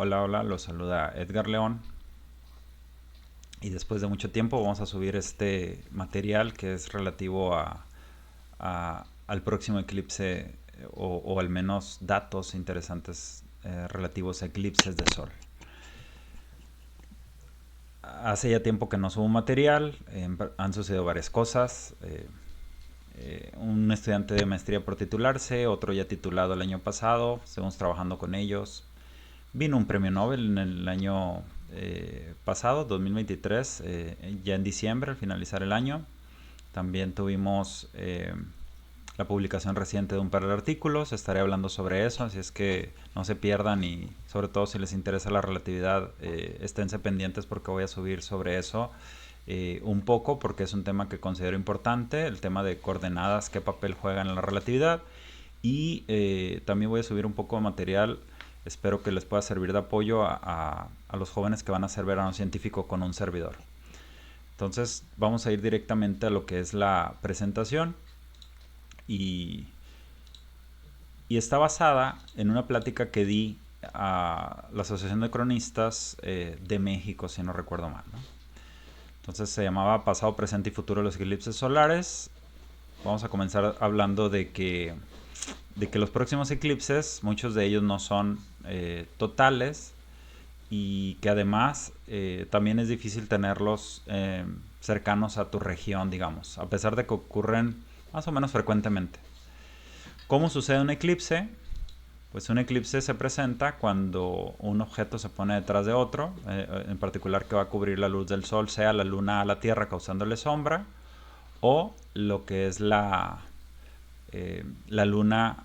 Hola, hola, los saluda Edgar León. Y después de mucho tiempo vamos a subir este material que es relativo al próximo eclipse o al menos datos interesantes relativos a eclipses de sol. Hace ya tiempo que no subo material, han sucedido varias cosas. Un estudiante de maestría por titularse, otro ya titulado el año pasado, seguimos trabajando con ellos. Vino un premio Nobel en el año pasado, 2023, ya en diciembre, al finalizar el año. También tuvimos la publicación reciente de un par de artículos. Estaré hablando sobre eso, así es que no se pierdan y sobre todo si les interesa la relatividad, esténse pendientes porque voy a subir sobre eso un poco porque es un tema que considero importante, el tema de coordenadas, qué papel juegan en la relatividad. Y también voy a subir un poco de material. Espero que les pueda servir de apoyo a los jóvenes que van a hacer verano científico con un servidor. Entonces vamos a ir directamente a lo que es la presentación y, y está basada en una plática que di a la Asociación de Cronistas de México, si no recuerdo mal, ¿no? Entonces se llamaba Pasado, Presente y Futuro de los Eclipses Solares. Vamos a comenzar hablando de que los próximos eclipses, muchos de ellos no son totales y que además también es difícil tenerlos cercanos a tu región, digamos, a pesar de que ocurren más o menos frecuentemente. ¿Cómo sucede un eclipse? Pues un eclipse se presenta cuando un objeto se pone detrás de otro, en particular que va a cubrir la luz del sol, sea la luna a la Tierra causándole sombra, o lo que es la luna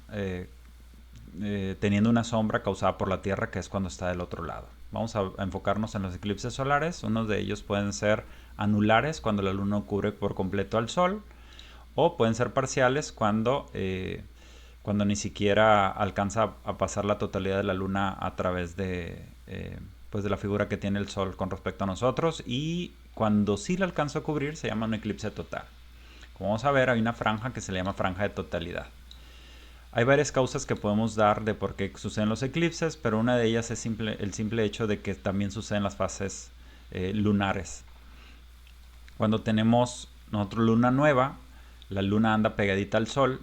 teniendo una sombra causada por la Tierra, que es cuando está del otro lado. Vamos a enfocarnos en los eclipses solares. Unos de ellos pueden ser anulares, cuando la luna cubre por completo al sol, o pueden ser parciales cuando ni siquiera alcanza a pasar la totalidad de la luna a través pues de la figura que tiene el sol con respecto a nosotros, y cuando sí la alcanza a cubrir se llama un eclipse total. Como vamos a ver, hay una franja que se le llama franja de totalidad. Hay varias causas que podemos dar de por qué suceden los eclipses, pero una de ellas es el simple hecho de que también suceden las fases lunares. Cuando tenemos nosotros luna nueva, la luna anda pegadita al sol,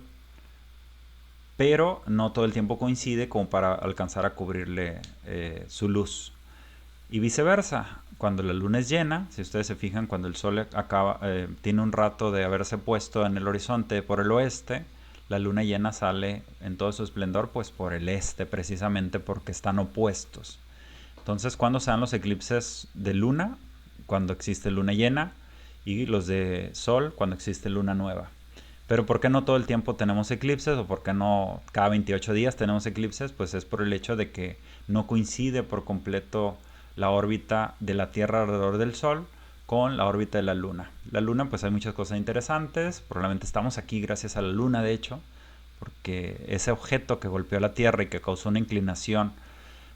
pero no todo el tiempo coincide como para alcanzar a cubrirle su luz. Y viceversa, cuando la luna es llena, si ustedes se fijan, cuando el sol tiene un rato de haberse puesto en el horizonte por el oeste, la luna llena sale en todo su esplendor pues por el este, precisamente porque están opuestos. Entonces, ¿cuándo se dan los eclipses de luna? Cuando existe luna llena, y los de sol cuando existe luna nueva. Pero ¿por qué no todo el tiempo tenemos eclipses? ¿O por qué no cada 28 días tenemos eclipses? Pues es por el hecho de que no coincide por completo la órbita de la Tierra alrededor del Sol con la órbita de la Luna. La Luna, pues hay muchas cosas interesantes. Probablemente estamos aquí gracias a la Luna, de hecho, porque ese objeto que golpeó la Tierra y que causó una inclinación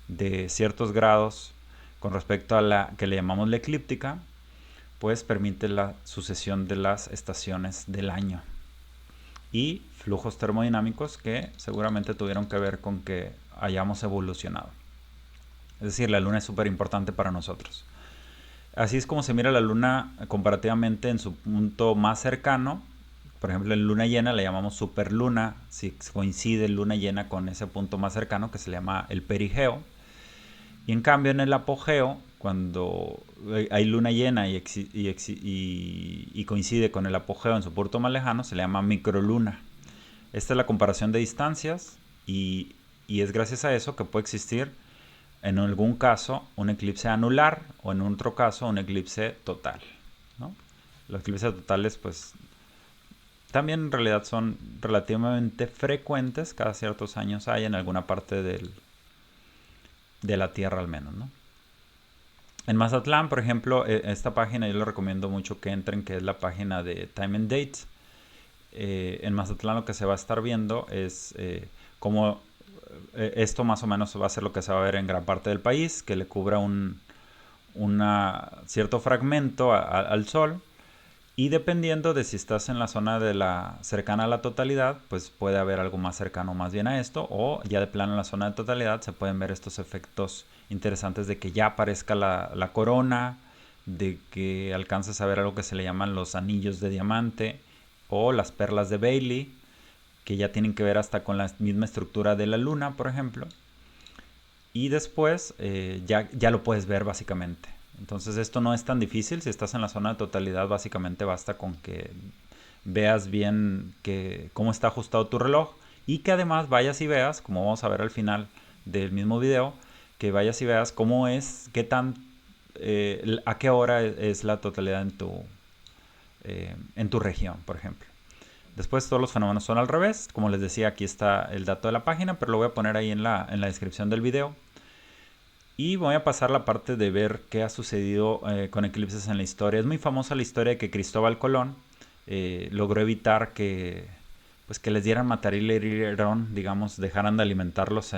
de ciertos grados con respecto a la que le llamamos la eclíptica, pues permite la sucesión de las estaciones del año y flujos termodinámicos que seguramente tuvieron que ver con que hayamos evolucionado. Es decir, la luna es súper importante para nosotros. Así es como se mira la luna comparativamente en su punto más cercano. Por ejemplo, en luna llena la llamamos superluna, si coincide luna llena con ese punto más cercano que se le llama el perigeo. Y en cambio en el apogeo, cuando hay luna llena y coincide con el apogeo en su punto más lejano, se le llama microluna. Esta es la comparación de distancias y es gracias a eso que puede existir en algún caso un eclipse anular o en otro caso un eclipse total, ¿no? Los eclipses totales pues también en realidad son relativamente frecuentes, cada ciertos años hay en alguna parte de la Tierra al menos, ¿no? En Mazatlán, por ejemplo, esta página yo les recomiendo mucho que entren, que es la página de Time and Date. En Mazatlán lo que se va a estar viendo es cómo esto más o menos va a ser lo que se va a ver en gran parte del país, que le cubra un cierto fragmento al Sol, Y dependiendo de si estás en la zona de la cercana a la totalidad, pues puede haber algo más cercano más bien a esto, o ya de plano en la zona de totalidad se pueden ver estos efectos interesantes de que ya aparezca la corona, de que alcances a ver algo que se le llaman los anillos de diamante o las perlas de Bailey, que ya tienen que ver hasta con la misma estructura de la luna, por ejemplo. Y después ya lo puedes ver básicamente. Entonces esto no es tan difícil. Si estás en la zona de totalidad, básicamente basta con que veas bien cómo está ajustado tu reloj y que además vayas y veas, como vamos a ver al final del mismo video, que vayas y veas cómo es, a qué hora es la totalidad en tu región, por ejemplo. Después todos los fenómenos son al revés. Como les decía, aquí está el dato de la página, pero lo voy a poner ahí en la descripción del video. Y voy a pasar la parte de ver qué ha sucedido con eclipses en la historia. Es muy famosa la historia de que Cristóbal Colón logró evitar que les dieran matarile, digamos, dejaran de alimentarlos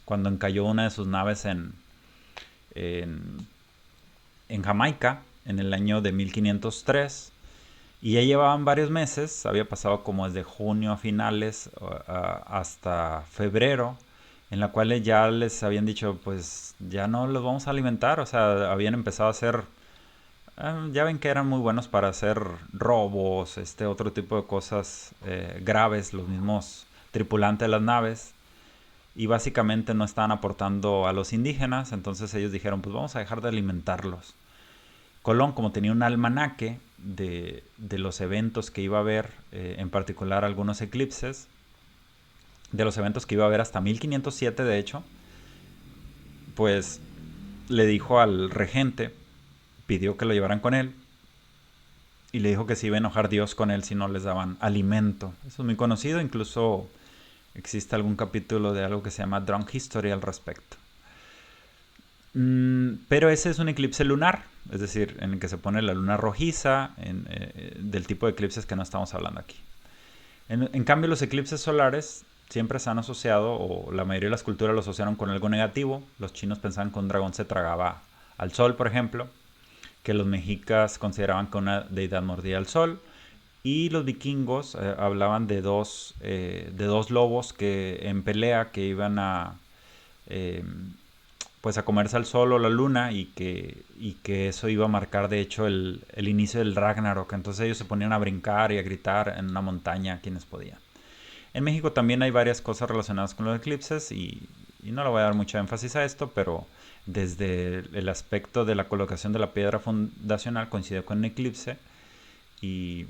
cuando encalló una de sus naves en, en Jamaica en el año de 1503. Y ya llevaban varios meses, había pasado como desde junio a finales hasta febrero, en la cual ya les habían dicho, pues ya no los vamos a alimentar, o sea, habían empezado a hacer, ya ven que eran muy buenos para hacer robos, otro tipo de cosas graves, los mismos tripulantes de las naves, y básicamente no estaban aportando a los indígenas, entonces ellos dijeron, pues vamos a dejar de alimentarlos. Colón, como tenía un almanaque de los eventos que iba a haber, en particular algunos eclipses, de los eventos que iba a haber hasta 1507 de hecho, pues le dijo al regente, pidió que lo llevaran con él, y le dijo que se iba a enojar Dios con él si no les daban alimento. Eso es muy conocido, incluso existe algún capítulo de algo que se llama Drunk History al respecto. Pero ese es un eclipse lunar, es decir, en el que se pone la luna rojiza, del tipo de eclipses que no estamos hablando aquí. En cambio, los eclipses solares siempre se han asociado, o la mayoría de las culturas lo asociaron con algo negativo. Los chinos pensaban que un dragón se tragaba al sol, por ejemplo, que los mexicas consideraban que una deidad mordía al sol, y los vikingos hablaban de dos lobos que en pelea que iban eh, pues a comerse al sol o la luna, y que eso iba a marcar de hecho el inicio del Ragnarok. Entonces ellos se ponían a brincar y a gritar en una montaña quienes podían. En México también hay varias cosas relacionadas con los eclipses, y no le voy a dar mucho énfasis a esto, pero desde el aspecto de la colocación de la piedra fundacional coincidió con un eclipse, y,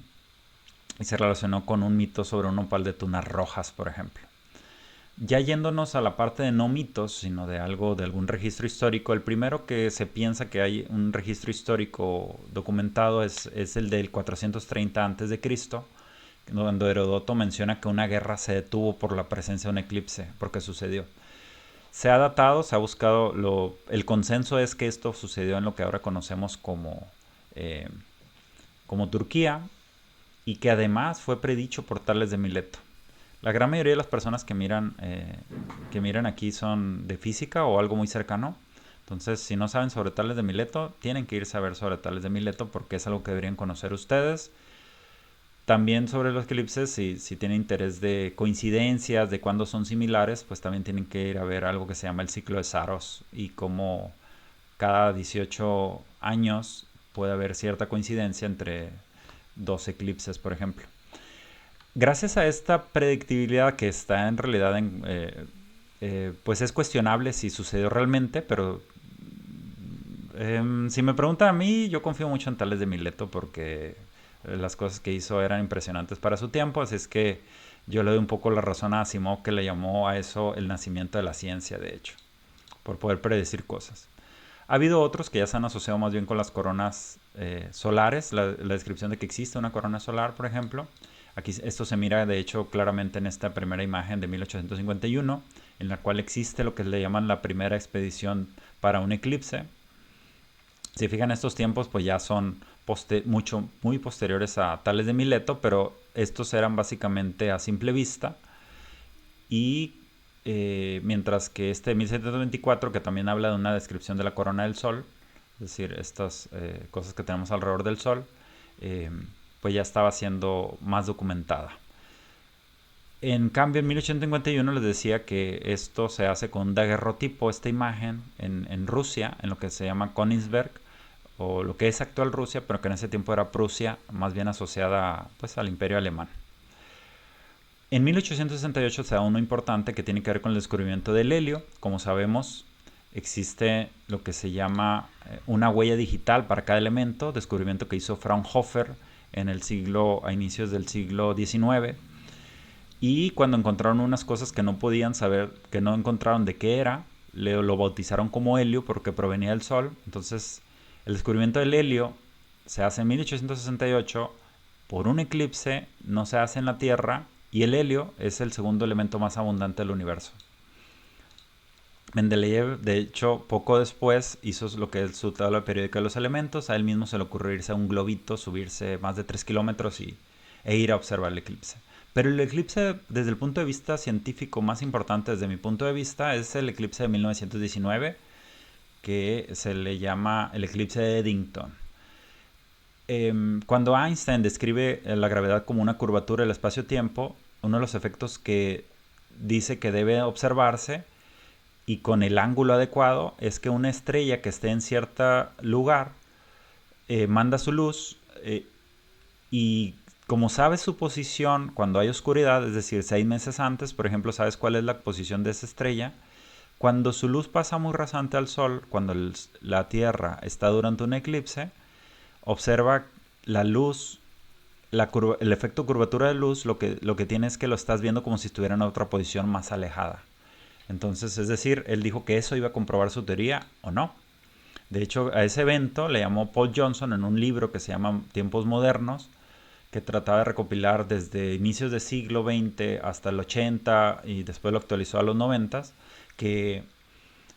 y se relacionó con un mito sobre un nopal de tunas rojas, por ejemplo. Ya yéndonos a la parte de no mitos, sino de algún registro histórico, el primero que se piensa que hay un registro histórico documentado es el del 430 a.C., donde Herodoto menciona que una guerra se detuvo por la presencia de un eclipse, porque sucedió. Se ha datado, se ha buscado, el consenso es que esto sucedió en lo que ahora conocemos eh, como Turquía, y que además fue predicho por Tales de Mileto. La gran mayoría de las personas que miran aquí son de física o algo muy cercano. Entonces, si no saben sobre Tales de Mileto, tienen que irse a ver sobre Tales de Mileto, porque es algo que deberían conocer ustedes. También sobre los eclipses, si tienen interés de coincidencias, de cuándo son similares, pues también tienen que ir a ver algo que se llama el ciclo de Saros, y cómo cada 18 años puede haber cierta coincidencia entre dos eclipses, por ejemplo. Gracias a esta predictibilidad que está en realidad pues es cuestionable si sucedió realmente, pero si me preguntan a mí, yo confío mucho en Tales de Mileto, porque las cosas que hizo eran impresionantes para su tiempo, así es que yo le doy un poco la razón a Asimov, que le llamó a eso el nacimiento de la ciencia, de hecho, por poder predecir cosas. Ha habido otros que ya se han asociado más bien con las coronas solares, la descripción de que existe una corona solar, por ejemplo. Aquí esto se mira de hecho claramente en esta primera imagen de 1851, en la cual existe lo que le llaman la primera expedición para un eclipse. Si fijan, estos tiempos pues ya son muy posteriores a Tales de Mileto, pero estos eran básicamente a simple vista. Y mientras que este de 1724, que también habla de una descripción de la corona del Sol, es decir, estas cosas que tenemos alrededor del Sol, pues ya estaba siendo más documentada. En cambio, en 1851 les decía que esto se hace con un daguerrotipo, esta imagen, en Rusia, en lo que se llama Königsberg, o lo que es actual Rusia, pero que en ese tiempo era Prusia, más bien asociada pues al Imperio Alemán. En 1868 se da uno importante que tiene que ver con el descubrimiento del helio. Como sabemos, existe lo que se llama una huella digital para cada elemento, descubrimiento que hizo Fraunhofer en el a inicios del siglo XIX. Y cuando encontraron unas cosas que no podían saber, que no encontraron de qué era, lo bautizaron como helio porque provenía del Sol. Entonces, el descubrimiento del helio se hace en 1868 por un eclipse, no se hace en la Tierra, y el helio es el segundo elemento más abundante del universo. Mendeleev, de hecho, poco después hizo lo que es su tabla periódica de los elementos. A él mismo se le ocurrió irse a un globito, subirse más de 3 kilómetros e ir a observar el eclipse. Pero el eclipse, desde el punto de vista científico más importante, desde mi punto de vista, es el eclipse de 1919, que se le llama el eclipse de Eddington. Cuando Einstein describe la gravedad como una curvatura del espacio-tiempo, uno de los efectos que dice que debe observarse y con el ángulo adecuado es que una estrella que esté en cierto lugar manda su luz y como sabes su posición cuando hay oscuridad, es decir, 6 meses antes, por ejemplo, sabes cuál es la posición de esa estrella, cuando su luz pasa muy rasante al Sol, cuando la Tierra está durante un eclipse, observa la luz, el efecto curvatura de luz, lo que tiene es que lo estás viendo como si estuviera en otra posición más alejada. Entonces, es decir, él dijo que eso iba a comprobar su teoría o no. De hecho, a ese evento le llamó Paul Johnson en un libro que se llama Tiempos Modernos, que trataba de recopilar desde inicios del siglo XX hasta el 80 y después lo actualizó a los 90, que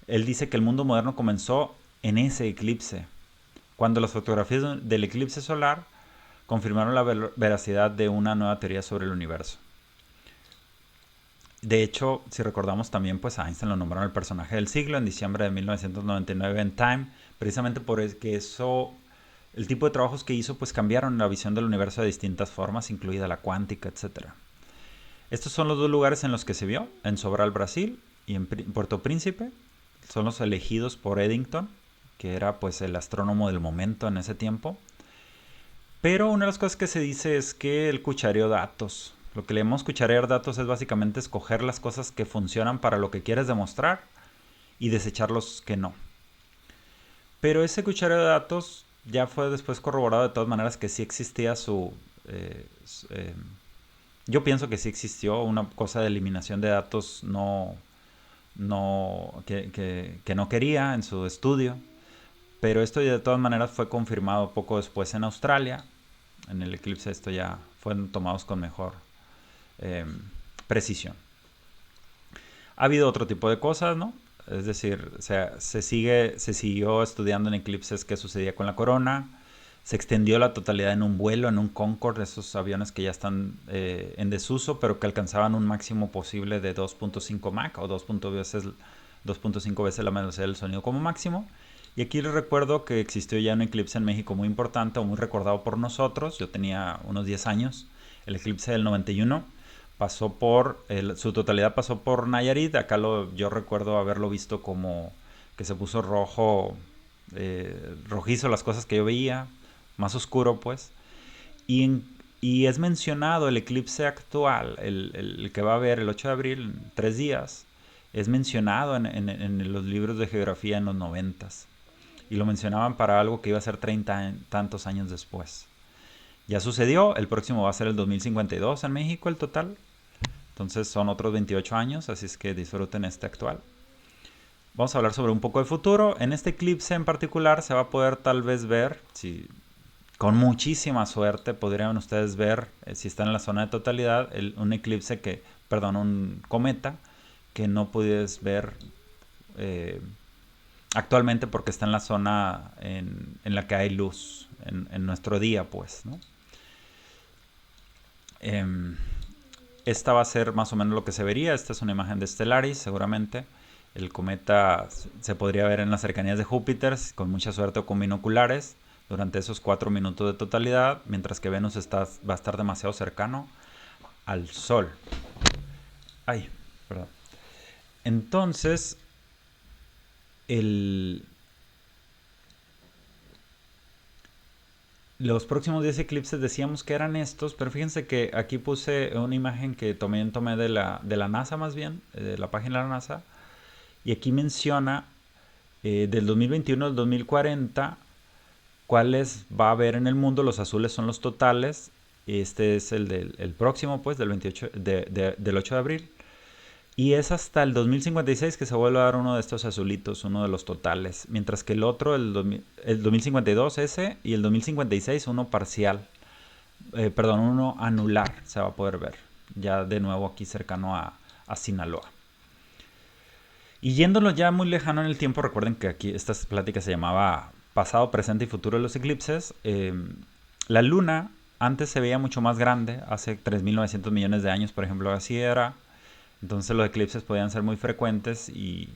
él dice que el mundo moderno comenzó en ese eclipse, cuando las fotografías del eclipse solar confirmaron la veracidad de una nueva teoría sobre el universo. De hecho, si recordamos también, pues a Einstein lo nombraron el personaje del siglo en diciembre de 1999 en Time, precisamente porque eso, el tipo de trabajos que hizo, pues cambiaron la visión del universo de distintas formas, incluida la cuántica, etc. Estos son los dos lugares en los que se vio, en Sobral, Brasil, y en Puerto Príncipe. Son los elegidos por Eddington, que era pues el astrónomo del momento en ese tiempo. Pero una de las cosas que se dice es que él cuchareó datos. Lo que le llamamos cucharear datos es básicamente escoger las cosas que funcionan para lo que quieres demostrar y desechar los que no. Pero ese cuchareo de datos ya fue después corroborado de todas maneras que sí existía yo pienso que sí existió una cosa de eliminación de datos que no quería en su estudio. Pero esto de todas maneras fue confirmado poco después en Australia. En el eclipse esto ya fueron tomados con mejor precisión. Ha habido otro tipo de cosas, ¿no? Es decir, o sea, se siguió estudiando en eclipses qué sucedía con la corona. Se extendió la totalidad en un vuelo, en un Concorde, esos aviones que ya están en desuso, pero que alcanzaban un máximo posible de 2.5 Mach o 2.5 veces la velocidad del sonido como máximo. Y aquí les recuerdo que existió ya un eclipse en México muy importante o muy recordado por nosotros. Yo tenía unos 10 años. El eclipse del 91 pasó su totalidad pasó por Nayarit. Acá yo recuerdo haberlo visto como que se puso rojizo las cosas que yo veía, más oscuro pues. Y es mencionado el eclipse actual, el que va a haber el 8 de abril, en 3 días, es mencionado en los libros de geografía en los 90s. Y lo mencionaban para algo que iba a ser 30 tantos años después. Ya sucedió, el próximo va a ser el 2052 en México el total. Entonces son otros 28 años, así es que disfruten este actual. Vamos a hablar sobre un poco de futuro. En este eclipse en particular se va a poder tal vez ver, con muchísima suerte podrían ustedes ver, si están en la zona de totalidad, un cometa que no puedes ver actualmente porque está en la zona en la que hay luz en nuestro día, pues, ¿no? Esta va a ser más o menos lo que se vería. Esta es una imagen de Stellaris, seguramente. El cometa se podría ver en las cercanías de Júpiter, con mucha suerte o con binoculares. durante esos 4 minutos de totalidad, mientras que Venus va a estar demasiado cercano al Sol. Ay, perdón. Entonces, los próximos 10 eclipses decíamos que eran estos, pero fíjense que aquí puse una imagen que tomé de la NASA más bien, de la página de la NASA, y aquí menciona del 2021 al 2040 cuáles va a haber en el mundo. Los azules son los totales, este es el próximo, pues, del 28, del 8 de abril. Y es hasta el 2056 que se vuelve a dar uno de estos azulitos, uno de los totales. Mientras que el otro, el 2052 ese, y el 2056 uno parcial. Perdón, uno anular se va a poder ver. Ya de nuevo aquí cercano a Sinaloa. Y yéndolo ya muy lejano en el tiempo, recuerden que aquí esta plática se llamaba pasado, presente y futuro de los eclipses. La luna antes se veía mucho más grande, hace 3.900 millones de años, por ejemplo, así era. Entonces los eclipses podían ser muy frecuentes y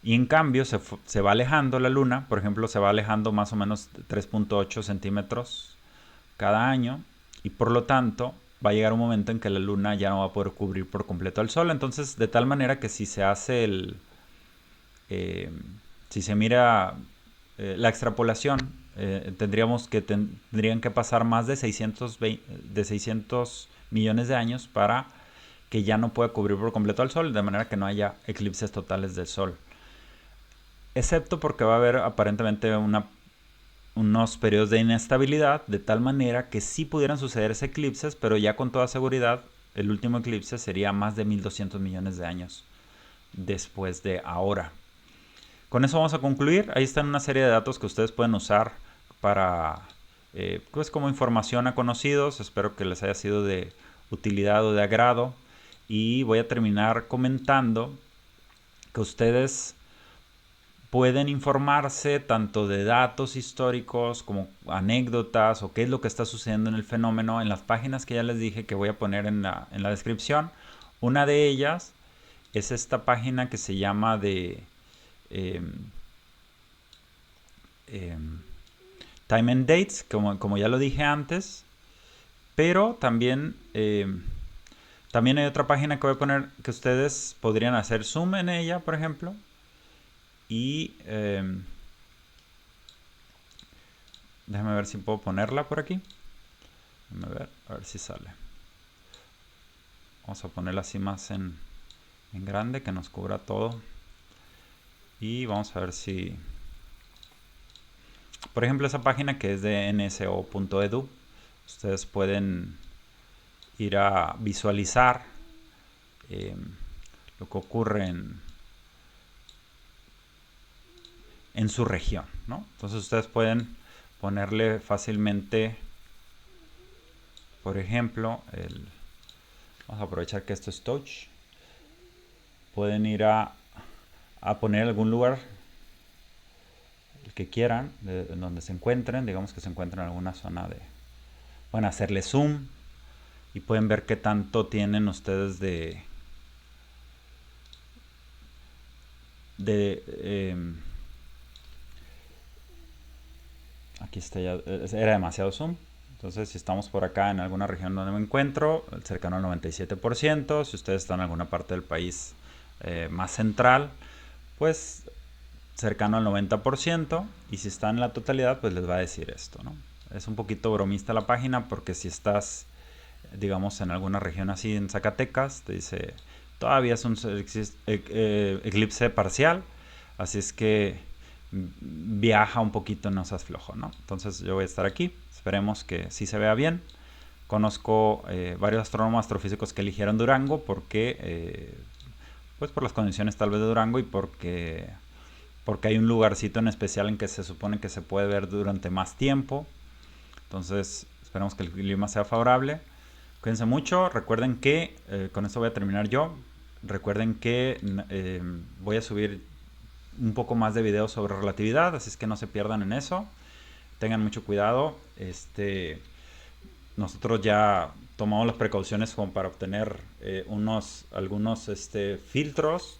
en cambio se va alejando la luna. Por ejemplo, se va alejando más o menos 3.8 centímetros cada año y por lo tanto va a llegar un momento en que la luna ya no va a poder cubrir por completo al sol. Entonces, de tal manera que si se hace si se mira la extrapolación, tendrían que pasar más de 600 millones de años para que ya no pueda cubrir por completo al sol, de manera que no haya eclipses totales del sol. Excepto porque va a haber aparentemente unos periodos de inestabilidad, de tal manera que sí pudieran sucederse eclipses, pero ya con toda seguridad el último eclipse sería más de 1.200 millones de años después de ahora. Con eso vamos a concluir. Ahí están una serie de datos que ustedes pueden usar para, pues como información a conocidos. Espero que les haya sido de utilidad o de agrado. Y voy a terminar comentando que ustedes pueden informarse tanto de datos históricos como anécdotas o qué es lo que está sucediendo en el fenómeno en las páginas que ya les dije que voy a poner en la descripción. Una de ellas es esta página que se llama de Time and Dates, como ya lo dije antes, pero también hay otra página que voy a poner que ustedes podrían hacer zoom en ella, por ejemplo, y déjame ver si puedo ponerla por aquí. Déjame a ver si sale. Vamos a ponerla así más en grande, que nos cubra todo. Y vamos a ver si... Por ejemplo, esa página que es de nso.edu, ustedes pueden ir a visualizar lo que ocurre en su región, ¿no? Entonces ustedes pueden ponerle fácilmente, por ejemplo, vamos a aprovechar que esto es touch. Pueden ir a poner algún lugar, el que quieran, en donde se encuentren. Digamos que se encuentran en alguna zona de... Pueden hacerle zoom y pueden ver qué tanto tienen ustedes aquí está ya, era demasiado zoom. Entonces, si estamos por acá en alguna región donde me encuentro, cercano al 97%, si ustedes están en alguna parte del país más central, pues cercano al 90%, y si están en la totalidad, pues les va a decir esto, ¿no? Es un poquito bromista la página, porque si estás, digamos, en alguna región así en Zacatecas, te dice, todavía es un eclipse parcial, así es que viaja un poquito, no seas flojo, ¿no? Entonces yo voy a estar aquí, esperemos que sí se vea bien. Conozco varios astrónomos astrofísicos que eligieron Durango porque, pues por las condiciones tal vez de Durango, y porque hay un lugarcito en especial en que se supone que se puede ver durante más tiempo. Entonces esperemos que el clima sea favorable. Cuídense mucho, recuerden que, con esto voy a terminar yo, recuerden que voy a subir un poco más de videos sobre relatividad, así es que no se pierdan en eso. Tengan mucho cuidado. Nosotros ya tomamos las precauciones como para obtener algunos filtros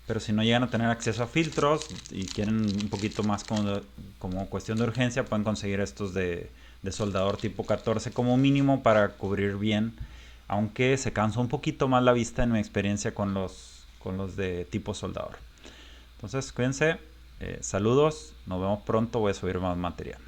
Pero si no llegan a tener acceso a filtros y quieren un poquito más como cuestión de urgencia, pueden conseguir estos de soldador tipo 14 como mínimo para cubrir bien. Aunque se cansa un poquito más la vista en mi experiencia con los de tipo soldador. Entonces, cuídense. Saludos. Nos vemos pronto. Voy a subir más material.